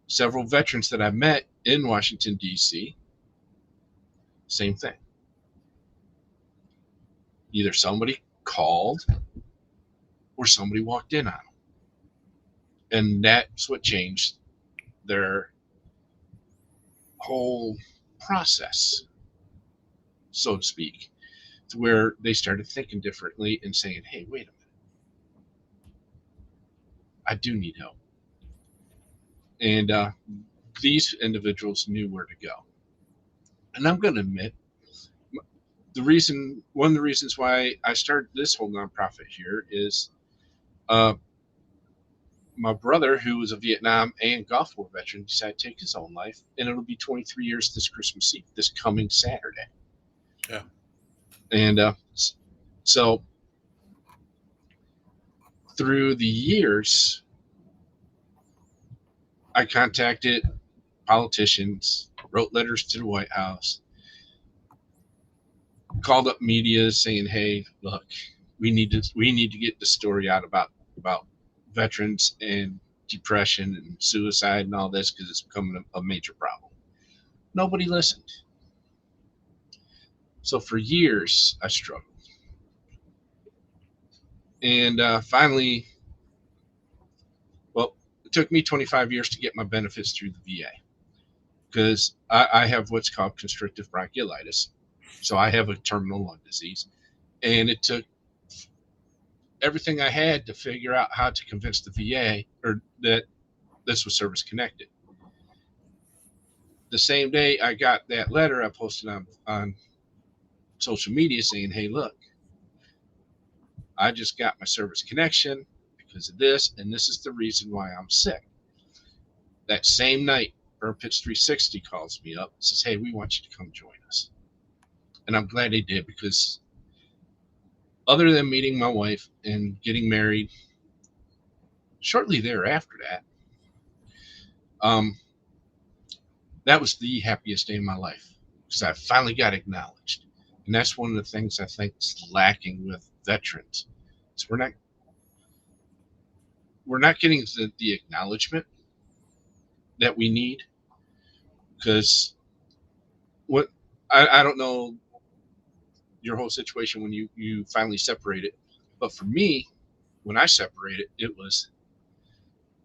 Speaker 1: Several veterans that I've met in Washington D.C., same thing. Either somebody called or somebody walked in on them, and that's what changed their whole process, so to speak, to where they started thinking differently and saying, "Hey, wait a minute, I do need help." And these individuals knew where to go. And I'm going to admit, one of the reasons why I started this whole nonprofit here is uh, my brother, who was a Vietnam and Gulf War veteran, decided to take his own life, and it'll be 23 years this Christmas Eve, this coming Saturday.
Speaker 2: Yeah.
Speaker 1: And so through the years, I contacted politicians, wrote letters to the White House, called up media saying, "Hey, look, we need to get the story out about veterans and depression and suicide and all this because it's becoming a major problem." Nobody listened. So for years, I struggled. And finally, well, it took me 25 years to get my benefits through the VA because I have what's called constrictive bronchiolitis. So I have a terminal lung disease. And it took everything I had to figure out how to convince the VA or that this was service connected. The same day I got that letter, I posted on social media saying, "Hey, look, I just got my service connection because of this, and this is the reason why I'm sick." That same night, Burn Pits 360 calls me up and says, "Hey, we want you to come join us." And I'm glad they did because other than meeting my wife and getting married shortly thereafter um, that was the happiest day of my life because I finally got acknowledged. And that's one of the things I think is lacking with veterans. Is we're not getting the acknowledgement that we need because what I don't know your whole situation when you finally separated, but for me, when I separated, it was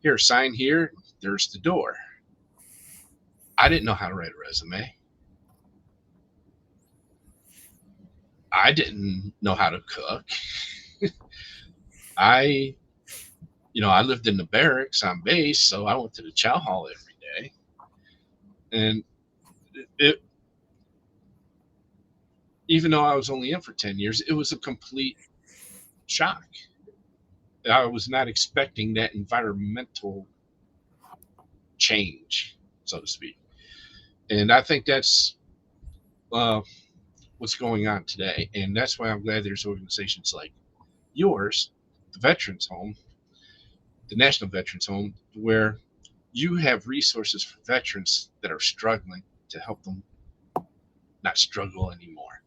Speaker 1: here, sign here, there's the door. I didn't know how to write a resume. I didn't know how to cook. I, I lived in the barracks on base, so I went to the chow hall every day. And it, even though I was only in for 10 years, it was a complete shock. I was not expecting that environmental change, so to speak. And I think that's uh, what's going on today. And that's why I'm glad there's organizations like yours, the Veterans Home, the National Veterans Home, where you have resources for veterans that are struggling to help them not struggle anymore.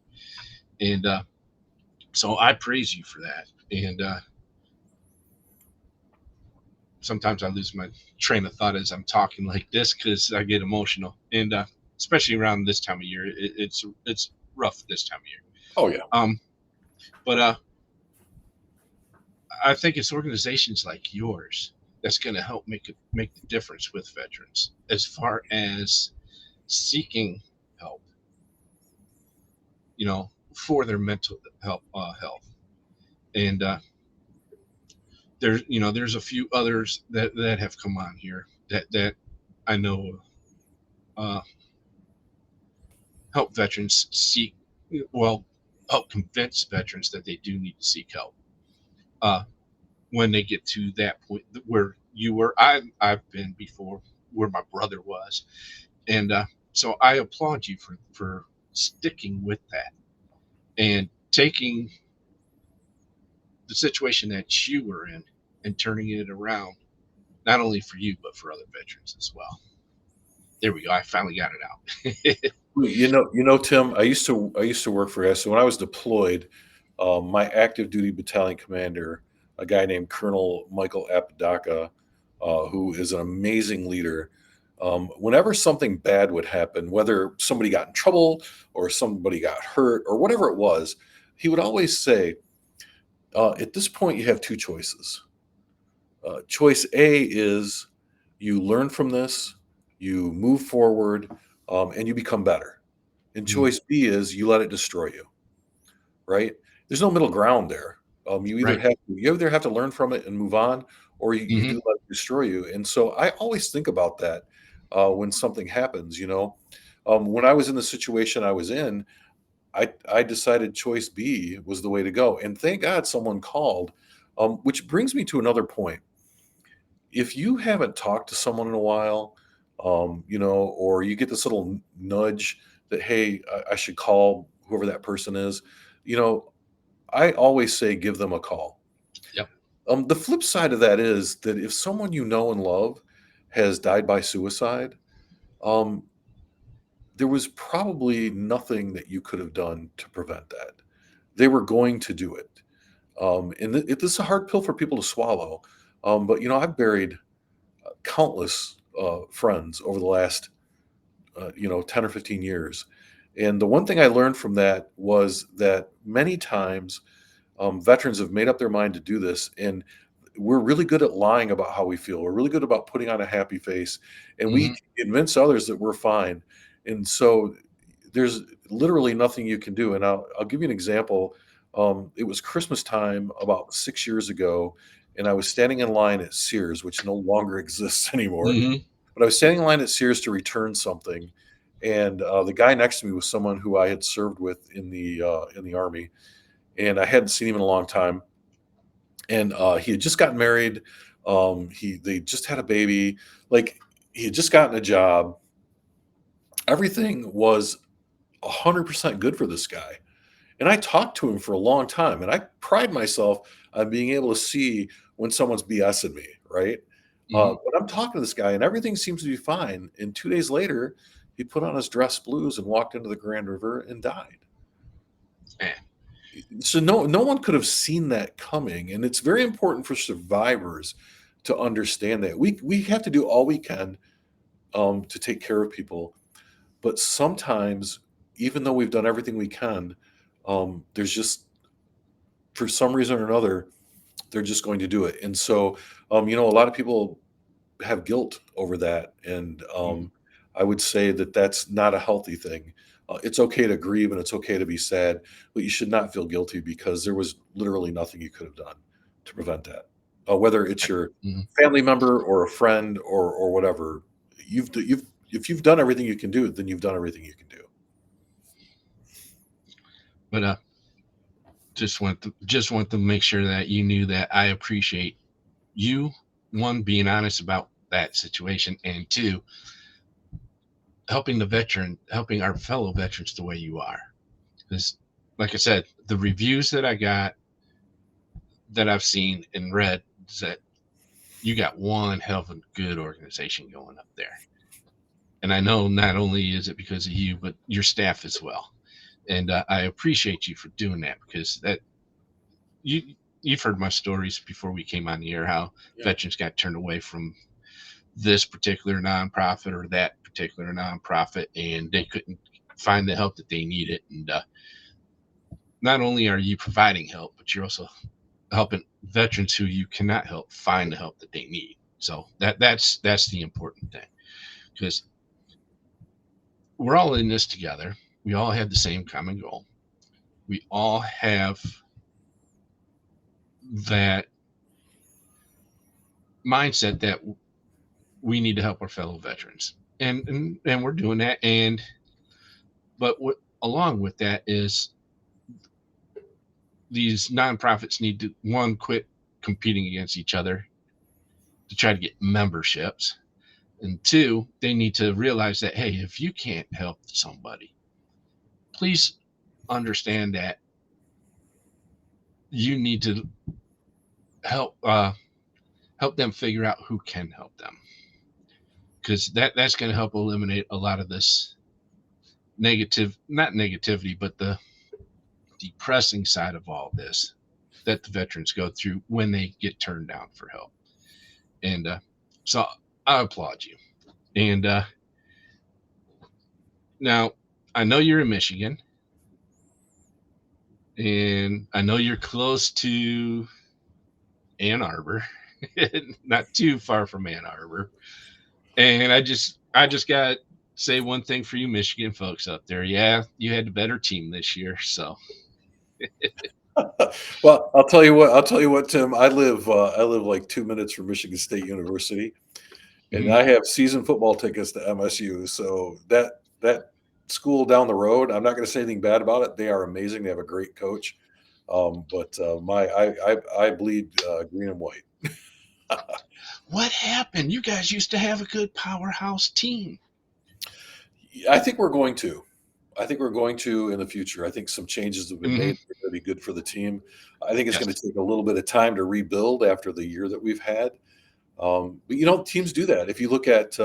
Speaker 1: And so I praise you for that. And sometimes I lose my train of thought as I'm talking like this because I get emotional. And especially around this time of year, it's rough this time of year.
Speaker 2: Oh yeah.
Speaker 1: Um, but I think it's organizations like yours that's going to help make the difference with veterans as far as seeking help, for their mental health. And there's a few others that have come on here that I know uh, help veterans seek, well, help convince veterans that they do need to seek help uh, when they get to that point where you were. I've been before where my brother was, and so I applaud you for sticking with that and taking the situation that you were in and turning it around, not only for you but for other veterans as well. There we go. I finally got it out.
Speaker 2: Tim, I used to work for us. So when I was deployed, my active duty battalion commander, a guy named Colonel Michael Apodaca, who is an amazing leader. Whenever something bad would happen, whether somebody got in trouble or somebody got hurt or whatever it was, he would always say, "At this point, you have two choices. Choice A is you learn from this, you move forward, and you become better. And
Speaker 1: Mm,
Speaker 2: choice B is you let it destroy you, right? There's no middle ground there.
Speaker 1: right.
Speaker 2: You either have to learn from it and move on, or you
Speaker 1: Hmm.
Speaker 2: do let it destroy you. And so I always think about that when something happens. When I was in the situation I was in, I decided choice B was the way to go, and thank God someone called. Which brings me to another point. If you haven't talked to someone in a while, or you get this little nudge that, hey, I should call whoever that person is, you know, I always say give them a call.
Speaker 1: Yep.
Speaker 2: The flip side of that is that if someone you know and love has died by suicide, um, there was probably nothing that you could have done to prevent that. They were going to do it. This is a hard pill for people to swallow. But, I've buried countless friends over the last 10 or 15 years. And the one thing I learned from that was that many times veterans have made up their mind to do this, and we're really good at lying about how we feel. We're really good about putting on a happy face, and we
Speaker 1: Hmm.
Speaker 2: can convince others that we're fine. And so there's literally nothing you can do. And I'll give you an example. It was Christmas time about 6 years ago, and I was standing in line at Sears, which no longer exists anymore.
Speaker 1: Hmm.
Speaker 2: But I was standing in line at Sears to return something, and the guy next to me was someone who I had served with in the army, and I hadn't seen him in a long time. And he had just gotten married. They just had a baby. Like, he had just gotten a job. Everything was 100% good for this guy. And I talked to him for a long time, and I pride myself on being able to see when someone's BSing me, right?
Speaker 1: Hmm.
Speaker 2: But I'm talking to this guy, and everything seems to be fine. And 2 days later, he put on his dress blues and walked into the Grand River and died.
Speaker 1: Man.
Speaker 2: So no one could have seen that coming, and it's very important for survivors to understand that we have to do all we can to take care of people, but sometimes, even though we've done everything we can, there's just, for some reason or another, they're just going to do it. And so, a lot of people have guilt over that, and
Speaker 1: Hmm.
Speaker 2: I would say that that's not a healthy thing. It's okay to grieve and it's okay to be sad, but you should not feel guilty because there was literally nothing you could have done to prevent that. Whether it's your
Speaker 1: Hmm.
Speaker 2: family member or a friend or whatever, you've if you've done everything you can do, then you've done everything you can do.
Speaker 1: But just want to make sure that you knew that I appreciate you, one, being honest about that situation, and two, helping our fellow veterans the way you are. Because, like I said, the reviews that I got, that I've seen and read, is that you got one hell of a good organization going up there. And I know not only is it because of you, but your staff as well. And I appreciate you for doing that, because that you've heard my stories before we came on the air, how
Speaker 2: Yeah.
Speaker 1: veterans got turned away from this particular nonprofit or that particular nonprofit, and they couldn't find the help that they needed. And not only are you providing help, but you're also helping veterans who you cannot help find the help that they need. So that's the important thing, because we're all in this together. We all have the same common goal. We all have that mindset that we need to help our fellow veterans, and we're doing that. And but what along with that is, these nonprofits need to, one, quit competing against each other to try to get memberships, and two, they need to realize that, hey, if you can't help somebody, please understand that you need to help them figure out who can help them, because that's going to help eliminate a lot of this negative, not negativity, but the depressing side of all this that the veterans go through when they get turned down for help. And so I applaud you. And now, I know you're in Michigan, and I know you're close to Ann Arbor, not too far from Ann Arbor. And I just got to say one thing for you Michigan folks up there. Yeah, you had the better team this year. So,
Speaker 2: Well, I'll tell you what, Tim. I live like 2 minutes from Michigan State University, and
Speaker 1: mhm.
Speaker 2: I have season football tickets to MSU. So that school down the road, I'm not going to say anything bad about it. They are amazing. They have a great coach. But my I bleed green and white.
Speaker 1: What happened? You guys used to have a good powerhouse team.
Speaker 2: I think we're going to. I think we're going to in the future. I think some changes have been
Speaker 1: Hmm.
Speaker 2: made that are going to be good for the team. I think it's going
Speaker 1: Yes.
Speaker 2: to take a little bit of time to rebuild after the year that we've had. But teams do that. If you look at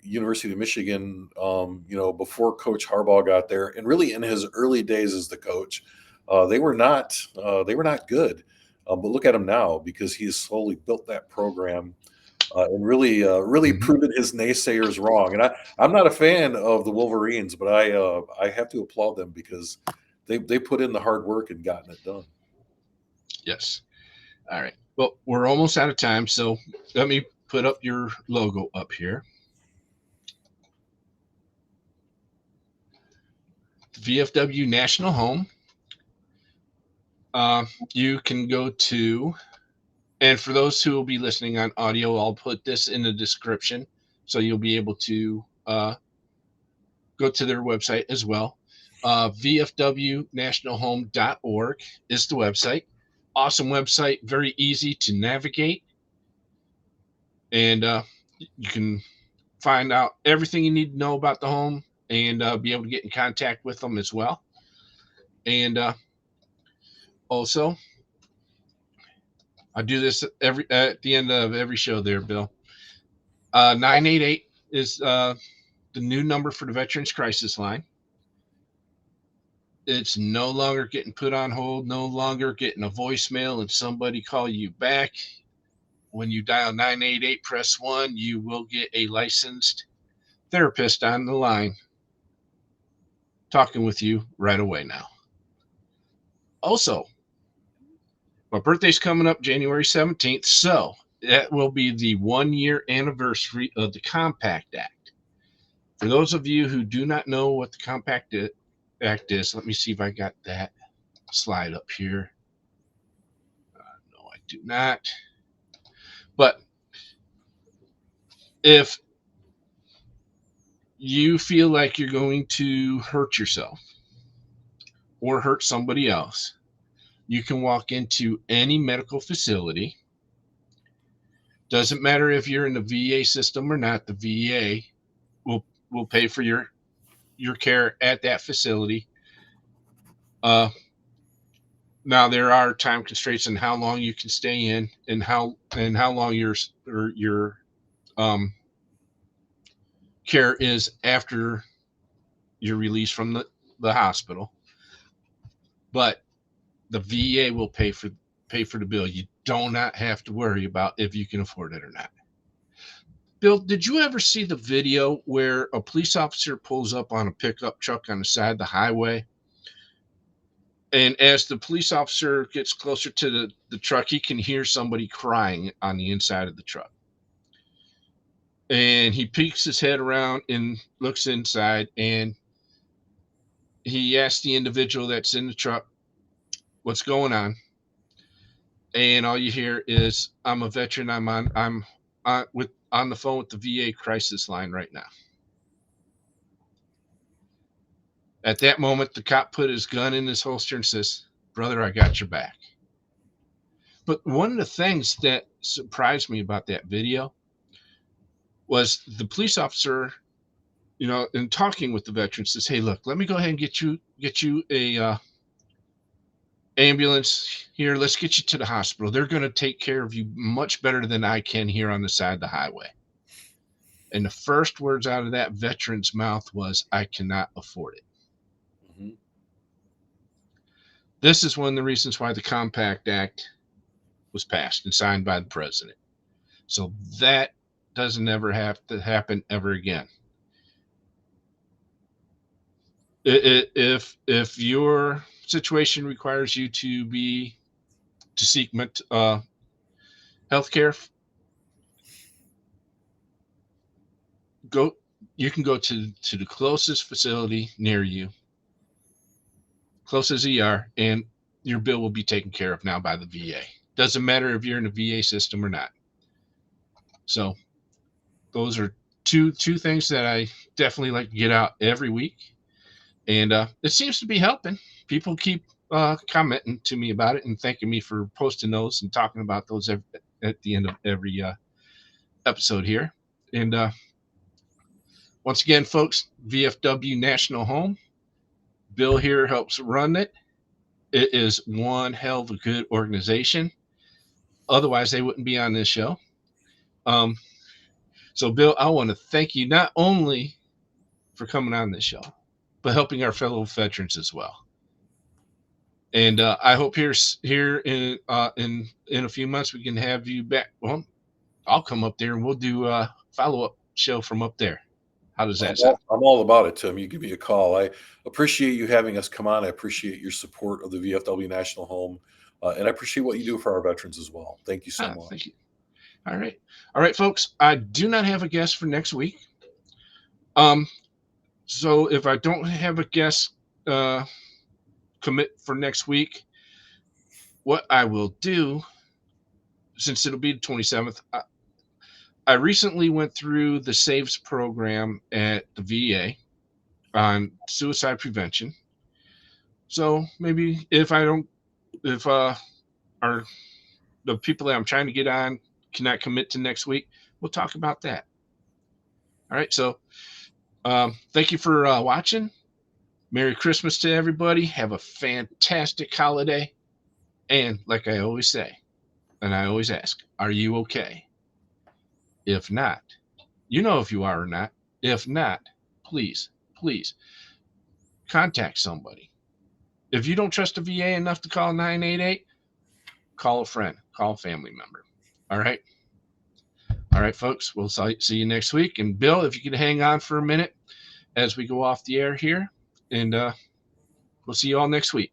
Speaker 2: University of Michigan, before Coach Harbaugh got there, and really in his early days as the coach, they were not good. But look at him now, because he has slowly built that program and really
Speaker 1: Hmm.
Speaker 2: proven his naysayers wrong. And I'm not a fan of the Wolverines, but I have to applaud them because they put in the hard work and gotten it done.
Speaker 1: Yes. All right. Well, we're almost out of time, so let me put up your logo up here. VFW National Home. Uh, you can go to, and for those who will be listening on audio, I'll put this in the description, so you'll be able to go to their website as well. VFWNationalHome.org is the website. Awesome website, very easy to navigate, and you can find out everything you need to know about the home, and be able to get in contact with them as well. And also, I do this every at the end of every show there, Bill. 988 is the new number for the Veterans Crisis Line. It's no longer getting put on hold, no longer getting a voicemail and somebody call you back. When you dial 988, press 1, you will get a licensed therapist on the line talking with you right away now. Also, my birthday's coming up January 17th, so that will be the 1 year anniversary of the Compact Act. For those of you who do not know what the Compact Act is, let me see if I got that slide up here. No, I do not. But if you feel like you're going to hurt yourself or hurt somebody else, you can walk into any medical facility Doesn't matter if you're in the VA system or not. The VA will pay for your care at that facility. Uh, Now there are time constraints on how long you can stay in and how long your um, care is after you're released from the hospital. But the VA will pay for the bill. You do not have to worry about if you can afford it or not. Bill, did you ever see the video where a police officer pulls up on a pickup truck on the side of the highway? And as the police officer gets closer to the truck, he can hear somebody crying on the inside of the truck. And he peeks his head around and looks inside, and he asks the individual that's in the truck, "What's going on?" And all you hear is, "I'm a veteran. I'm on the phone with the VA crisis line right now." At that moment, the cop put his gun in his holster and says, "Brother, I got your back." But one of the things that surprised me about that video was the police officer, in talking with the veteran, says, "Hey, look, let me go ahead and get you a ambulance here. Let's get you to the hospital. They're going to take care of you much better than I can here on the side of the highway." And the first words out of that veteran's mouth was, "I cannot afford it."
Speaker 2: Hmm.
Speaker 1: This is one of the reasons why the Compact Act was passed and signed by the president. So that doesn't ever have to happen ever again. If your situation requires you to seek health care, go you can go to the closest facility near you, closest ER, and your bill will be taken care of now by the VA. Doesn't matter if you're in a VA system or not. So those are two things that I definitely like to get out every week, and it seems to be helping. People keep commenting to me about it and thanking me for posting those and talking about those at the end of every episode here. And once again, folks, VFW National Home. Bill here helps run it. It is one hell of a good organization. Otherwise, they wouldn't be on this show. Um, so, Bill, I want to thank you not only for coming on this show, but helping our fellow veterans as well. And I hope here in a few months we can have you back. Well, I'll come up there and we'll do a follow up show from up there. How does that sound?
Speaker 2: I'm all about it, Tim. You give me a call. I appreciate you having us come on. I appreciate your support of the VFW National Home, and I appreciate what you do for our veterans as well. Thank you so
Speaker 1: Thank
Speaker 2: much.
Speaker 1: you. All right, all right, folks. I do not have a guest for next week. Um, so if I don't have a guest uh, commit for next week, what I will do, since it'll be the 27th, I recently went through the SAVES program at the VA on suicide prevention. So maybe if our the people that I'm trying to get on cannot commit to next week, we'll talk about that. All right. So thank you for watching. Merry Christmas to everybody. Have a fantastic holiday. And like I always say, and I always ask, are you okay? If not, you know if you are or not. If not, please, please contact somebody. If you don't trust the VA enough to call 988, call a friend, call a family member. All right. All right, folks. We'll see you next week. And Bill, if you could hang on for a minute as we go off the air here, and we'll see you all next week.